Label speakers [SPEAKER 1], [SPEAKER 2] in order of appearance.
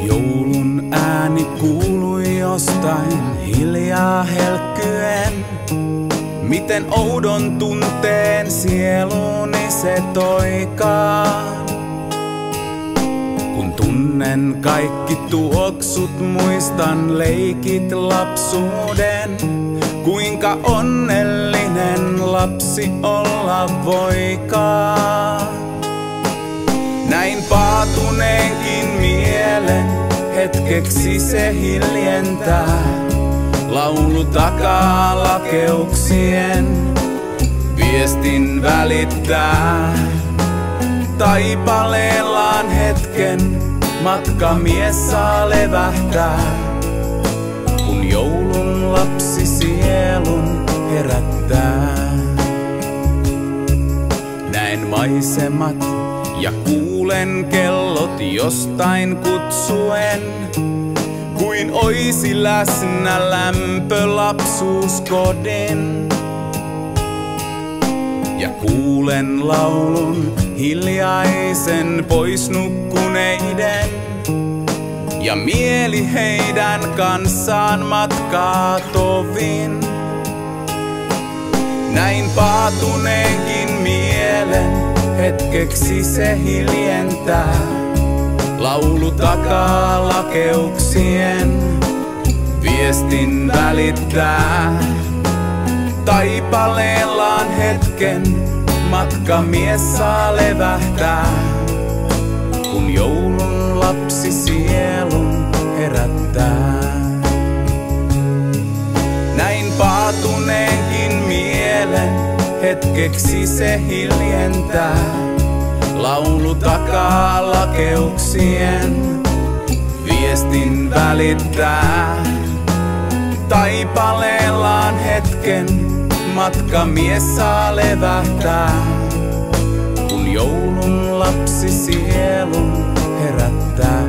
[SPEAKER 1] Joulun ääni kuului jostain hiljaa helkkyen. Miten oudon tunteen sieluni se toikaan. Kun tunnen kaikki tuoksut, muistan leikit lapsuuden. Kuinka onnellinen lapsi olla voikaan. Näin paatuneenkin mielen, hetkeksi se hiljentää. Laulu takaa lakeuksien, viestin välittää. Taipaleellaan hetken, matkamies saa levähtää. Kun joulun lapsi sielun herättää. Näen maisemat ja kuulen kellot jostain kutsuen. Kuin oisi läsnä lämpö lapsuuskodin. Ja kuulen laulun hiljaisen pois nukkuneiden. Ja mieli heidän kanssaan matkaa tovin. Näin paatuneenkin mielen, hetkeksi se hiljentää. Laulu takaa lakeuksien, viestin välittää. Taipaleellaan hetken, matkamies saa levähtää. Kun joulun lapsi sielun herättää. Näin paatuneenkin mielen, hetkeksi se hiljentää. Laulu takaa lakeuksien, viestin välittää. Taipaleellaan hetken, matkamies saa levähtää. Kun joulun lapsi sielun herättää.